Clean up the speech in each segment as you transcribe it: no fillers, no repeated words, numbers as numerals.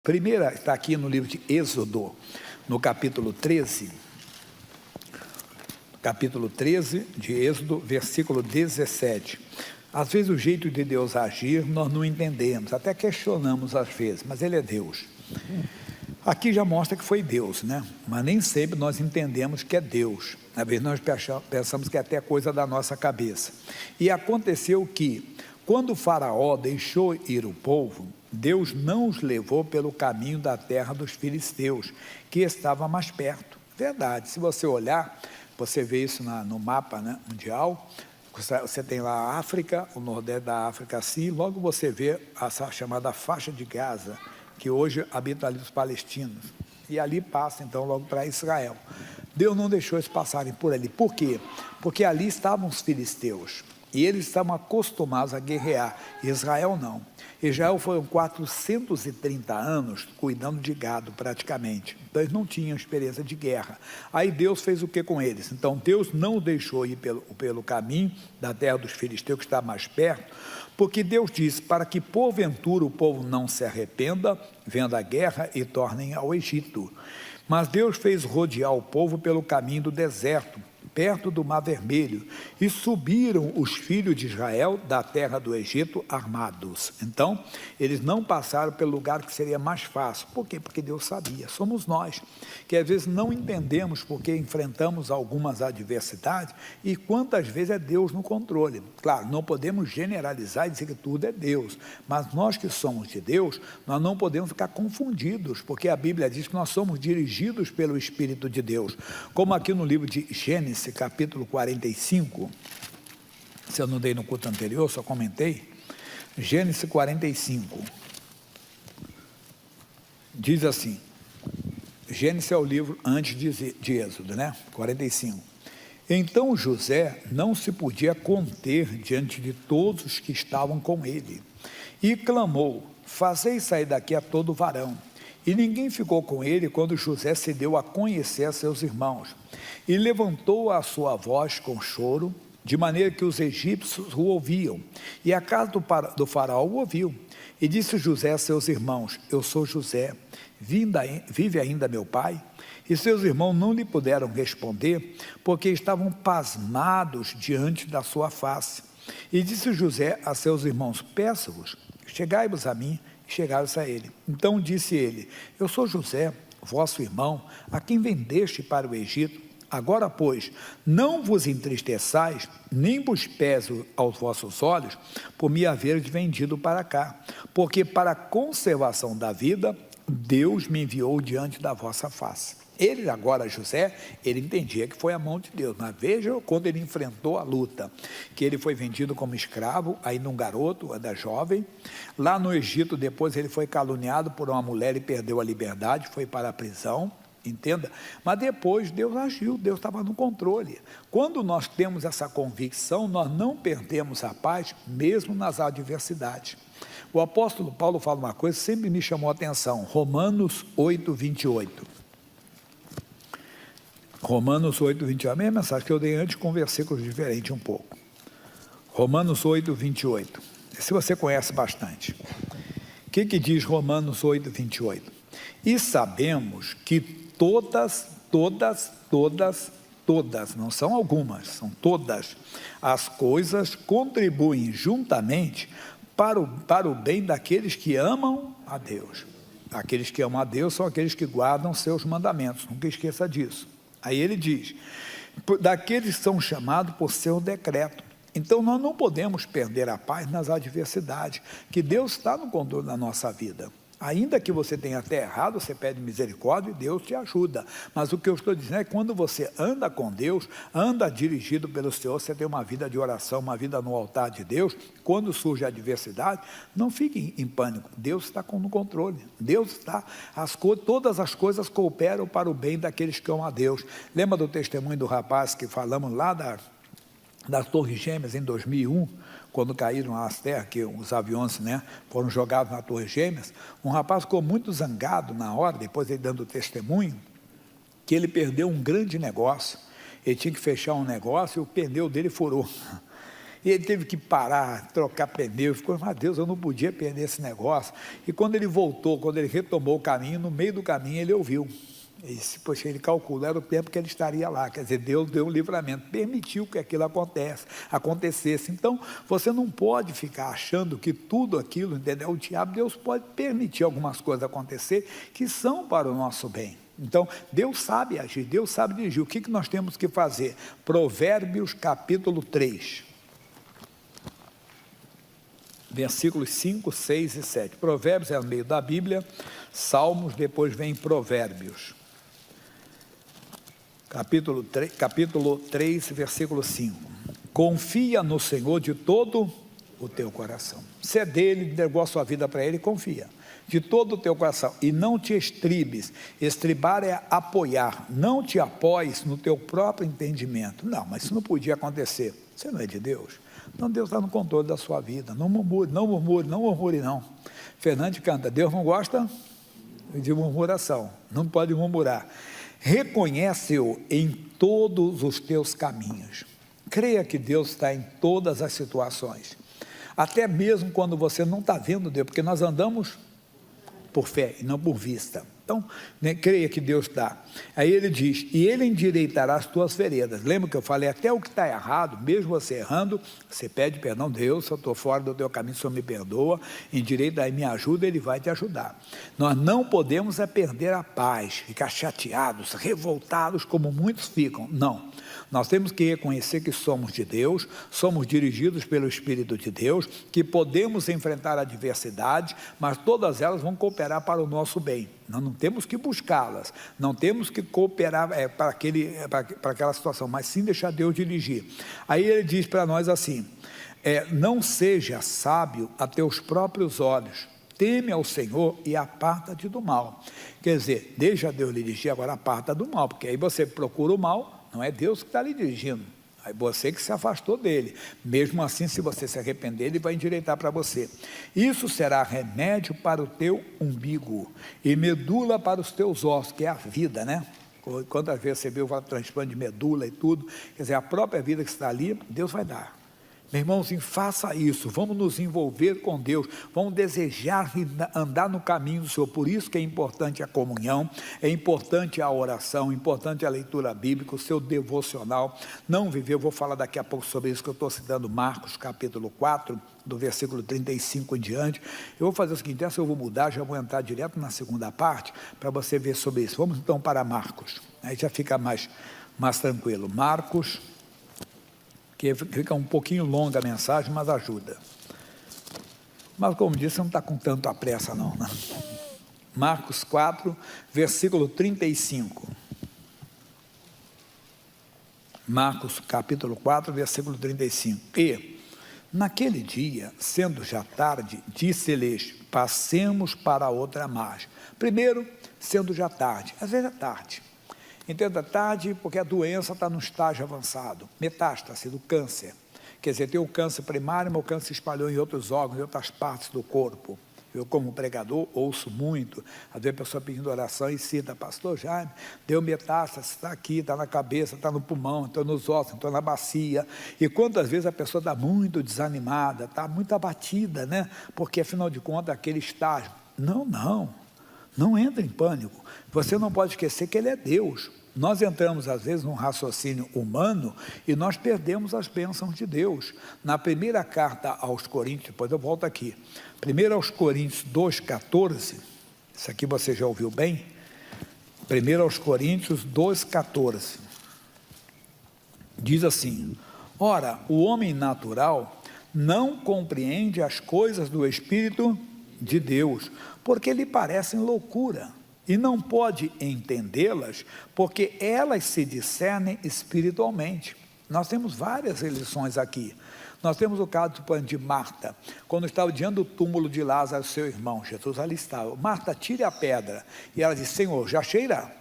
Primeira está aqui no livro de Êxodo, no capítulo 13 de Êxodo, versículo 17. Às vezes o jeito de Deus agir nós não entendemos, até questionamos às vezes, mas Ele é Deus. Aqui já mostra que foi Deus, né? Mas nem sempre nós entendemos que é Deus. Às vezes nós pensamos que é até coisa da nossa cabeça. E aconteceu que, quando o faraó deixou ir o povo, Deus não os levou pelo caminho da terra dos filisteus, que estava mais perto. Verdade, se você olhar, você vê isso no mapa, né, mundial. Você tem lá a África, o nordeste da África assim, logo você vê essa chamada faixa de Gaza, que hoje habita ali os palestinos, e ali passa então logo para Israel. Deus não deixou eles passarem por ali. Por quê? Porque ali estavam os filisteus, e eles estavam acostumados a guerrear. Israel não. Israel foram 430 anos cuidando de gado praticamente, então eles não tinham experiência de guerra. Aí Deus fez o que com eles? Então Deus não o deixou ir pelo caminho da terra dos filisteus, que está mais perto, porque Deus disse, para que porventura o povo não se arrependa, vendo a guerra e tornem ao Egito. Mas Deus fez rodear o povo pelo caminho do deserto, perto do Mar Vermelho, e subiram os filhos de Israel da terra do Egito armados. Então, eles não passaram pelo lugar que seria mais fácil. Por quê? Porque Deus sabia. Somos nós, que às vezes não entendemos porque enfrentamos algumas adversidades, e quantas vezes é Deus no controle. Claro, não podemos generalizar e dizer que tudo é Deus, mas nós que somos de Deus, nós não podemos ficar confundidos, porque a Bíblia diz que nós somos dirigidos pelo Espírito de Deus, como aqui no livro de Gênesis, capítulo 45, se eu não dei no culto anterior, só comentei, Gênesis 45, diz assim, Gênesis é o livro antes de Êxodo, né? 45. Então José não se podia conter diante de todos os que estavam com ele, e clamou, fazei sair daqui a todo varão. E ninguém ficou com ele quando José se deu a conhecer a seus irmãos. E levantou a sua voz com choro, de maneira que os egípcios o ouviam. E a casa do faraó o ouviu. E disse José a seus irmãos, eu sou José, vive ainda meu pai? E seus irmãos não lhe puderam responder, porque estavam pasmados diante da sua face. E disse José a seus irmãos, peço-vos, chegai-vos a mim. Chegaram-se a ele. Então disse ele, eu sou José, vosso irmão, a quem vendeste para o Egito. Agora, pois, não vos entristeçais, nem vos pese aos vossos olhos, por me haveres vendido para cá, porque para a conservação da vida, Deus me enviou diante da vossa face. Ele agora, José, ele entendia que foi a mão de Deus, mas veja quando ele enfrentou a luta, que ele foi vendido como escravo, ainda um garoto, ainda jovem, lá no Egito depois ele foi caluniado por uma mulher e perdeu a liberdade, foi para a prisão, entenda? Mas depois Deus agiu, Deus estava no controle. Quando nós temos essa convicção, nós não perdemos a paz, mesmo nas adversidades. O apóstolo Paulo fala uma coisa que sempre me chamou a atenção, Romanos 8, 28. Romanos 8, 28, a mesma mensagem que eu dei antes com versículos diferentes um pouco. Romanos 8, 28. Se você conhece bastante. O que diz Romanos 8, 28? E sabemos que todas, não são algumas, são todas, as coisas contribuem juntamente para o bem daqueles que amam a Deus. Aqueles que amam a Deus são aqueles que guardam seus mandamentos, nunca esqueça disso. Aí ele diz, daqueles que são chamados por seu decreto. Então nós não podemos perder a paz nas adversidades, que Deus está no controle da nossa vida. Ainda que você tenha até errado, você pede misericórdia e Deus te ajuda. Mas o que eu estou dizendo é que quando você anda com Deus, anda dirigido pelo Senhor, você tem uma vida de oração, uma vida no altar de Deus, quando surge a adversidade, não fique em pânico. Deus está no controle. Deus está, todas as coisas cooperam para o bem daqueles que amam a Deus. Lembra do testemunho do rapaz que falamos lá das Torres Gêmeas em 2001, quando caíram as terras, que os aviões, né, foram jogados na Torre Gêmeas, um rapaz ficou muito zangado na hora, depois ele dando testemunho, que ele perdeu um grande negócio, ele tinha que fechar um negócio e o pneu dele furou. E ele teve que parar, trocar pneu, ficou, mas Deus, eu não podia perder esse negócio. E quando ele voltou, quando ele retomou o caminho, no meio do caminho ele ouviu. Poxa, ele calculou, era o tempo que ele estaria lá, quer dizer, Deus deu um livramento, permitiu que aquilo acontecesse. Então, você não pode ficar achando que tudo aquilo, entendeu? O diabo, Deus pode permitir algumas coisas acontecer que são para o nosso bem. Então, Deus sabe agir, Deus sabe dirigir. O que nós temos que fazer? Provérbios capítulo 3. Versículos 5, 6 e 7. Provérbios é no meio da Bíblia, Salmos, depois vem Provérbios. Capítulo 3, versículo 5. Confia no Senhor de todo o teu coração. Se é dele, entregou a sua vida para ele, confia. De todo o teu coração. E não te estribes. Estribar é apoiar. Não te apoies no teu próprio entendimento. Não, mas isso não podia acontecer. Você não é de Deus? Então Deus está no controle da sua vida. Não murmure, não murmure, não murmure, não. Fernandes canta, Deus não gosta de murmuração. Não pode murmurar. Reconhece-o em todos os teus caminhos. Creia que Deus está em todas as situações. Até mesmo quando você não está vendo Deus, porque nós andamos por fé e não por vista. Então, creia que Deus está. Aí ele diz, e ele endireitará as tuas veredas. Lembra que eu falei, até o que está errado, mesmo você errando, você pede perdão, Deus, se eu estou fora do teu caminho, o Senhor me perdoa, endireita aí, me ajuda, ele vai te ajudar. Nós não podemos perder a paz, ficar chateados, revoltados, como muitos ficam. Não. Nós temos que reconhecer que somos de Deus, somos dirigidos pelo Espírito de Deus, que podemos enfrentar adversidades, mas todas elas vão cooperar para o nosso bem. Nós não temos que buscá-las, não temos que cooperar para aquela situação, mas sim deixar Deus dirigir. Aí ele diz para nós assim, não seja sábio a teus próprios olhos, teme ao Senhor e aparta-te do mal. Quer dizer, deixa Deus dirigir, agora aparta do mal, porque aí você procura o mal, não é Deus que está lhe dirigindo, é você que se afastou dele. Mesmo assim, se você se arrepender, ele vai endireitar para você. Isso será remédio para o teu umbigo e medula para os teus ossos, que é a vida, né? Quantas vezes você viu o transplante de medula e tudo, quer dizer, a própria vida que está ali, Deus vai dar. Meu irmãozinho, faça isso, vamos nos envolver com Deus, vamos desejar andar no caminho do Senhor. Por isso que é importante a comunhão, é importante a oração, é importante a leitura bíblica, o seu devocional. Não viver, eu vou falar daqui a pouco sobre isso, que eu estou citando Marcos capítulo 4, do versículo 35 em diante. Eu vou fazer o seguinte, essa eu vou mudar, já vou entrar direto na segunda parte, para você ver sobre isso. Vamos então para Marcos, aí já fica mais tranquilo. Marcos, que fica um pouquinho longa a mensagem, mas ajuda. Mas como disse, não está com tanta pressa não, né? Marcos 4, versículo 35. Marcos capítulo 4, versículo 35. E, naquele dia, sendo já tarde, disse-lhes, passemos para a outra margem. Primeiro, sendo já tarde, às vezes é tarde. Entenda, tarde porque a doença está no estágio avançado, metástase do câncer. Quer dizer, tem o câncer primário, mas o câncer se espalhou em outros órgãos, em outras partes do corpo. Eu, como pregador, ouço muito, às vezes a pessoa pedindo oração e cita, pastor Jaime, deu metástase, está aqui, está na cabeça, está no pulmão, está nos ossos, está na bacia. E quantas vezes a pessoa está muito desanimada, está muito abatida, né? Porque, afinal de contas, aquele estágio. Não entre em pânico. Você não pode esquecer que Ele é Deus. Nós entramos, às vezes, num raciocínio humano e nós perdemos as bênçãos de Deus. Na primeira carta aos Coríntios, depois eu volto aqui, 1 aos Coríntios 2,14, isso aqui você já ouviu bem? 1 aos Coríntios 2,14, diz assim, ora, o homem natural não compreende as coisas do Espírito de Deus, porque lhe parecem loucura, e não pode entendê-las, porque elas se discernem espiritualmente. Nós temos várias lições aqui. Nós temos o caso de Marta, quando estava diante do túmulo de Lázaro, seu irmão, Jesus ali estava, Marta, tire a pedra, e ela disse, Senhor, já cheira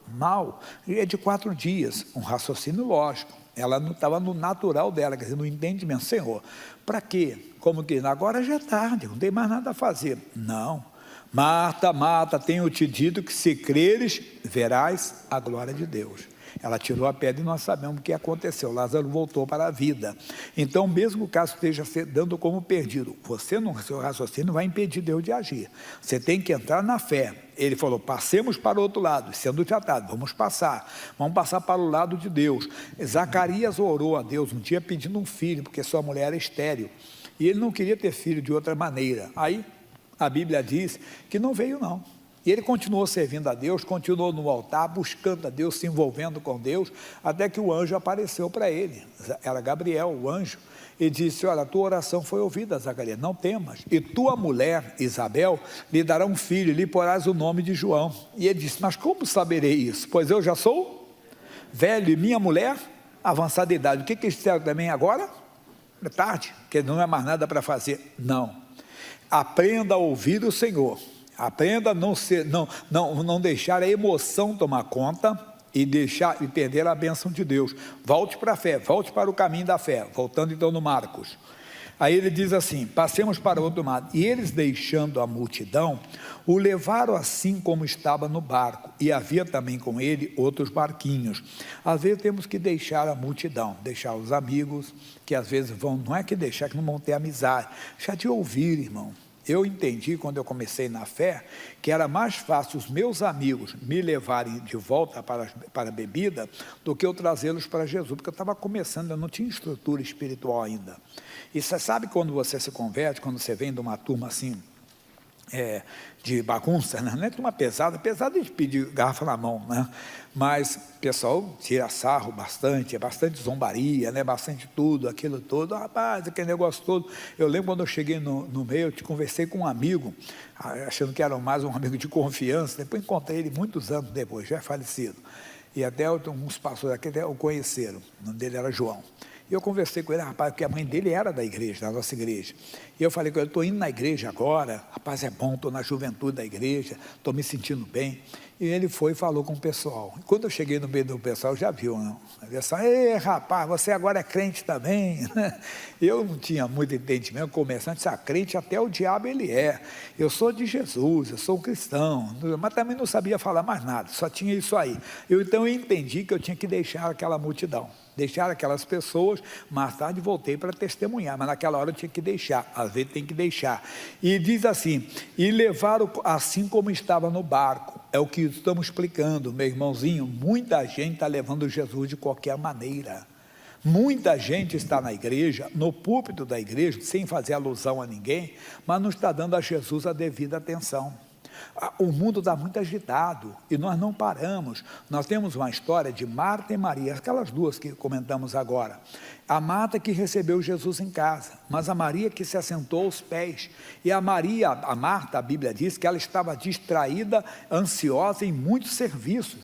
mal, e é de 4 dias, um raciocínio lógico, ela não estava no natural dela, quer dizer, no entendimento, Senhor, para quê? Como que, agora já é tarde, não tem mais nada a fazer. Não, Marta, Marta, tenho te dito que se creres, verás a glória de Deus. Ela tirou a pedra e nós sabemos o que aconteceu. Lázaro voltou para a vida. Então, mesmo que o caso esteja se dando como perdido, você, no seu raciocínio, vai impedir Deus de agir. Você tem que entrar na fé. Ele falou, passemos para o outro lado, sendo tratado, vamos passar para o lado de Deus. Zacarias orou a Deus um dia pedindo um filho, porque sua mulher era estéril, e ele não queria ter filho de outra maneira. Aí, a Bíblia diz que não veio não. E ele continuou servindo a Deus, continuou no altar, buscando a Deus, se envolvendo com Deus, até que o anjo apareceu para ele. Era Gabriel, o anjo, e disse, olha, a tua oração foi ouvida, Zacarias, não temas. E tua mulher, Isabel, lhe dará um filho, e lhe porás o nome de João. E ele disse, mas como saberei isso? Pois eu já sou velho e minha mulher, avançada de idade. O que eles disseram também agora? É tarde, porque não é mais nada para fazer. Não. Aprenda a ouvir o Senhor. Aprenda a não deixar a emoção tomar conta e perder a bênção de Deus. Volte para a fé, volte para o caminho da fé. Voltando então no Marcos. Aí ele diz assim, passemos para o outro lado. E eles, deixando a multidão, o levaram assim como estava no barco. E havia também com ele outros barquinhos. Às vezes temos que deixar a multidão, deixar os amigos, que às vezes não é que deixar, que não vão ter amizade. Deixar de ouvir, irmão. Eu entendi, quando eu comecei na fé, que era mais fácil os meus amigos me levarem de volta para a bebida do que eu trazê-los para Jesus, porque eu estava começando, eu não tinha estrutura espiritual ainda. E você sabe quando você se converte, quando você vem de uma turma assim, de bagunça, né? Não é turma pesada de pedir garrafa na mão, né? Mas o pessoal tira sarro bastante, é bastante zombaria, né? Bastante tudo, aquilo todo, rapaz, aquele negócio todo. Eu lembro quando eu cheguei no meio, eu conversei com um amigo, achando que era mais um amigo de confiança, depois encontrei ele muitos anos depois, já é falecido, e até uns pastores aqui até o conheceram, o nome dele era João. E eu conversei com ele, rapaz, porque a mãe dele era da igreja, da nossa igreja. E eu falei com ele, estou indo na igreja agora, rapaz, é bom, estou na juventude da igreja, estou me sentindo bem. E ele foi e falou com o pessoal. E quando eu cheguei no meio do pessoal, já viu, não? Eu disse, ei, rapaz, você agora é crente também. Eu não tinha muito entendimento, começando, disse, crente até o diabo ele é. Eu sou de Jesus, eu sou um cristão, mas também não sabia falar mais nada, só tinha isso aí. Então eu entendi que eu tinha que deixar aquela multidão. Deixar aquelas pessoas, mais tarde voltei para testemunhar, mas naquela hora eu tinha que deixar, às vezes tem que deixar. E diz assim, e levaram assim como estava no barco, é o que estamos explicando, meu irmãozinho, muita gente está levando Jesus de qualquer maneira. Muita gente está na igreja, no púlpito da igreja, sem fazer alusão a ninguém, mas não está dando a Jesus a devida atenção. O mundo está muito agitado e nós não paramos. Nós temos uma história de Marta e Maria, aquelas duas que comentamos agora. A Marta que recebeu Jesus em casa, mas a Maria que se assentou aos pés. E a Marta, a Bíblia diz que ela estava distraída, ansiosa em muitos serviços.